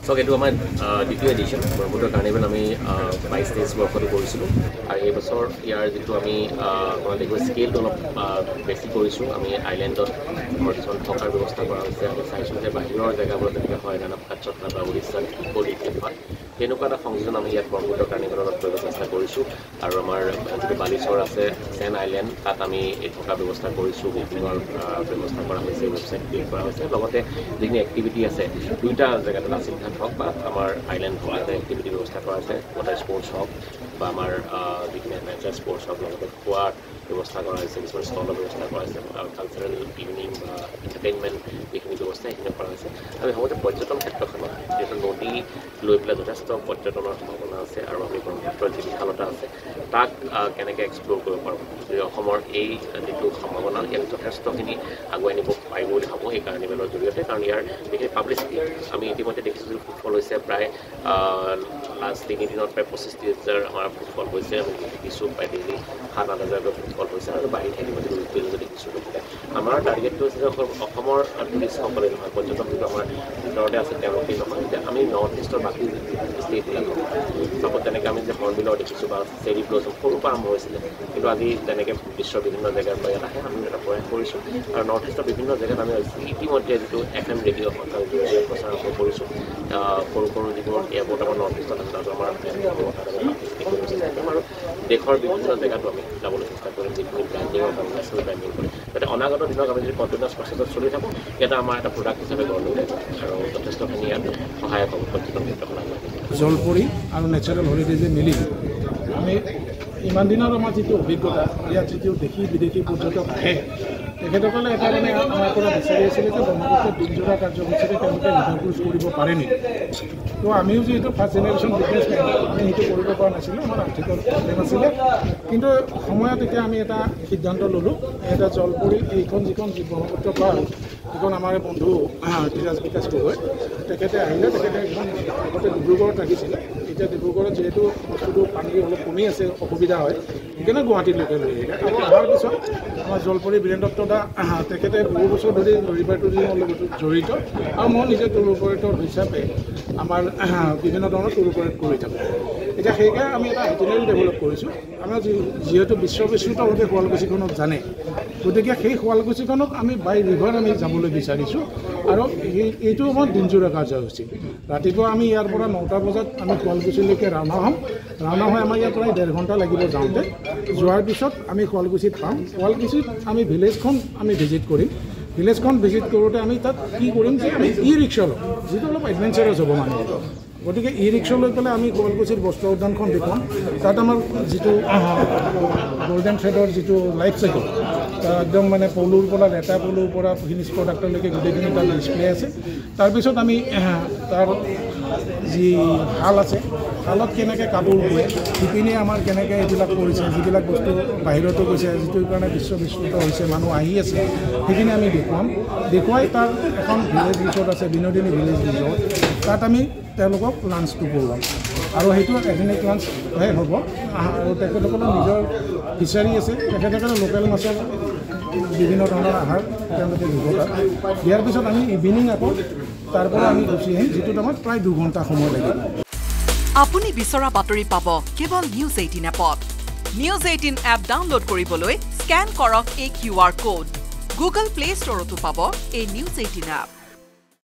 চাওক এইটো আমাৰ দ্বিতীয় এডিশ্যন ব্ৰহ্মপুত্ৰ কাৰ্নিভেল আমি 22-23 বৰ্ষতো কৰিছিলোঁ আৰু এই বছৰ ইয়াৰ যিটো আমি স্কেলটো অলপ বেছি কৰিছোঁ আমি আইলেণ্ডত আমাৰ কিছুমান থকাৰ ব্যৱস্থা কৰা হৈছে আমি চাইছোঁ যে বাহিৰৰ জেগাবোৰত যেনেকৈ হয় নানা কাটচট্ৰা বা উৰিষ্যাত ইক'লিটিভ হয় তেনেকুৱা এটা সংযোজন আমি ইয়াত ব্ৰহ্মপুত্ৰ কাৰ্নিভেলত কৰিব চেষ্টা কৰিছোঁ আৰু আমাৰ যিটো বালিচৰ আছে চেন আইলেণ্ড তাত আমি এই থকা ব্যৱস্থা কৰিছোঁ বুকিঙৰ ব্যৱস্থা কৰা হৈছে ৱেবছাইট ক্ৰিয়েট কৰা হৈছে লগতে যিখিনি এক্টিভিটি আছে দুইটা জেগাত লাচিতঘাট হওক বা আমাৰ আইলেণ্ড হওক এটা এক্টিভিটি ব্যৱস্থা কৰা হৈছে ৱাটাৰ স্পৰ্টছ হওক বা আমাৰ যিখিনি নেচাৰ স্পৰ্টছ হওক লগতে খোৱাৰ ব্যৱস্থা কৰা হৈছে কিছুমান ষ্টলৰ ব্যৱস্থা কৰা হৈছে আৰু কালচাৰেল ইভিনিং বা এণ্টাৰটেইনমেণ্ট যিখিনি ব্যৱস্থা সেইখিনি কৰা হৈছে আমি ভাবোঁ যে পৰ্যটন ক্ষেত্ৰখনত যিহেতু নদী লৈ পেলাই যথেষ্ট পৰ্যটনৰ সম্ভাৱনা আছে আৰু আমি ব্ৰহ্মপুত্ৰৰ যি বিশালতা আছে তাক কেনেকৈ এক্সপ্ল'ৰ কৰিব পাৰোঁ যদি অসমৰ এই যিটো সম্ভাৱনা ইয়াক যথেষ্টখিনি আগুৱাই নিব পাৰিব বুলি ভাবোঁ এই কাৰ্নিভেলৰ জৰিয়তে কাৰণ ইয়াৰ যিখিনি পাব্লিচিটি আমি ইতিমধ্যে দেখিছোঁ যে ফুটফল হৈছে প্ৰায় লাষ্ট 3 দিনত প্ৰায় 25-30 আমাৰ ফুটফল হৈছে আমি দেখিছোঁ প্ৰায় ডেইলি 7-8 হাজাৰকৈ ফুটফল হৈছে আৰু বাঢ়ি থাকিব যদি দেখিছোঁ গতিকে আমাৰ টাৰ্গেটটো হৈছে যে অসমৰ টুৰিষ্টসকলে নহয় পৰ্যটন যিটো আমাৰ ভিতৰতে আছে তেওঁলোকেই নহয় যে আমি নৰ্থ ইষ্টৰ বাকী ষ্টেটবিলাক চাপত তেনেকৈ আমি যে হৰ্ণবিলৰ দেখিছোঁ বা চেৰি ব্লছম সৰুৰ পৰা আৰম্ভ হৈছিলে কিন্তু আজি তেনেকৈ বিশ্বৰ বিভিন্ন জেগাৰ পৰা ইয়াত আহে আমি এটা প্ৰয়াস কৰিছোঁ আৰু নৰ্থ ইষ্টৰ বিভিন্ন জেগাত আমি ইতিমধ্যে যিটো FM ৰেডিঅ' প্ৰচাৰ আৰম্ভ কৰিছোঁ সৰু সৰু যিবোৰ এয়াৰপৰ্ট আমাৰ নৰ্থ ইষ্টত আছে তাতো আমাৰ আৰু দেশৰ বিভিন্ন জেগাতো আমি যাবলৈ চেষ্টা কৰিম যিখিনি ব্ৰেণ্ডিঙৰ কাম নেশ্যনেল ব্ৰেণ্ডিং কৰি যাতে অনাগত দিনত আমি যদি কণ্টিনিউৱাছ প্ৰচেছত চলি থাকোঁ এটা আমাৰ এটা প্ৰডাক্ট হিচাপে গঢ় লৈ আৰু যথেষ্টখিনি ইয়াত সহায়ক হ'ব পৰ্যটন ক্ষেত্ৰখন জলপৰী আৰু নেচাৰেল হলিডেজে মিলি আমি ইমান দিনৰ আমাৰ যিটো অভিজ্ঞতা ইয়াত যিটো দেশী বিদেশী পৰ্যটক আহে তেখেতসকলে এটা মানে আমাৰ পৰা বিচাৰি আছিলে যে ব্ৰহ্মপুত্ৰৰ দিনজোৰা কাৰ্যসূচীৰে তেওঁলোকে ৰিভাৰ ক্ৰুজ কৰিব পাৰে নেকি তো আমিও যিহেতু ফাৰ্ষ্ট জেনেৰেশ্যন বিজনেছমেন আমি সেইটো কৰিব পৰা নাছিলোঁ আমাৰ আৰ্থিক প্ৰব্লেম আছিলে কিন্তু সময়ত এতিয়া আমি এটা সিদ্ধান্ত ল'লোঁ এটা জলপৰী এইখন যিখন ব্ৰহ্মপুত্ৰ পাৰ যিখন আমাৰ বন্ধু ধীৰাজ বিকাশ গগৈ তেখেতে আহিলে তেখেতে এখন আগতে ডিব্ৰুগড়ত ৰাখিছিলে এতিয়া ডিব্ৰুগড়ত যিহেতু বস্তুটো পানী অলপ কমি আছে অসুবিধা হয় সেইকাৰণে গুৱাহাটীলৈকে লৈ আহিলে আৰু অহাৰ পিছত আমাৰ জলপৰী বীৰেন দত্ত দা তেখেতে বহু বছৰ ধৰি ৰিভাৰ টুৰিজমৰ লগত জড়িত আৰু মই নিজে টুৰ অপাৰেটৰ হিচাপে আমাৰ বিভিন্ন ধৰণৰ টুৰ অপাৰেট কৰি থাকোঁ এতিয়া সেইকাৰণে আমি এটা ইটিনেৰি ডেভেলপ কৰিছোঁ আমাৰ যিহেতু বিশ্ববিশ্ৰুতভাৱে শুৱালকুছিখনক জানে গতিকে সেই শুৱালকুছিখনক আমি বাই ৰিভাৰ আমি যাবলৈ বিচাৰিছোঁ আৰু এইটো আমাৰ দিনজোৰা কাৰ্যসূচী ৰাতিপুৱা আমি ইয়াৰ পৰা 9টা বজাত আমি শুৱালকুছিলৈকে ৰাওনা হ'ম ৰাওনা হৈ আমাৰ ইয়াত প্ৰায় 1.5 ঘণ্টা লাগিব যাওঁতে যোৱাৰ পিছত আমি শুৱালকুছিত পাম শুৱালকুছিত আমি ভিলেজখন আমি ভিজিট কৰিম ভিলেজখন ভিজিট কৰোঁতে আমি তাত কি কৰিম যে আমি ৰিক্সা ল'ম যিটো অলপ এডভেঞ্চাৰাছ হ'ব মানুহ গতিকে ৰিক্সা লৈ পেলাই আমি শুৱালকুছিৰ বস্ত্ৰ উদ্যানখন দেখুৱাম তাত আমাৰ যিটো গল্ডেন থ্ৰেডৰ যিটো লাইফ চাইকেল একদম মানে পলুৰ পৰা লেটা পলুৰ পৰা ফিনিছ প্ৰডাক্টলৈকে গোটেইখিনি তাত ডিছপ্লে আছে তাৰপিছত আমি তাৰ যি শাল আছে শালত কেনেকৈ কাপোৰ বয় শিপিনী আমাৰ কেনেকৈ এইবিলাক কৰিছে যিবিলাক বস্তু বাহিৰতো গৈছে যিটোৰ কাৰণে বিশ্ববিশ্ৰুত হৈছে মানুহ আহি আছে সেইখিনি আমি দেখুৱাই তাৰ এখন ভিলেজ ৰিজৰ্ট আছে বিনোদিনী ভিলেজ ৰিজৰ্ট তাত আমি তেওঁলোকক লাঞ্চটো কৰোৱাম আৰু সেইটো এথেনিক লাঞ্চহে হ'ব আৰু তেখেতসকলৰ নিজৰ ফিচাৰী আছে তেখেতসকলে লোকেল মাছৰ বিভিন্ন ধৰণৰ আহাৰ তেওঁলোকে দিব তাত দিয়াৰ পিছত আমি ইভিনিং আকৌ তাৰ পৰা আমি গুচি আহিম যিটোত আমাৰ প্ৰায় 2 ঘণ্টা সময় লাগিব আপুনি বিচৰা বাতৰি পাব কেৱল নিউজ 18 এপত নিউজ 18 এপ ডাউনলোড কৰিবলৈ স্কেন কৰক এই QR কোড গুগল প্লে ষ্টৰতো পাব এই নিউজ 18 এপ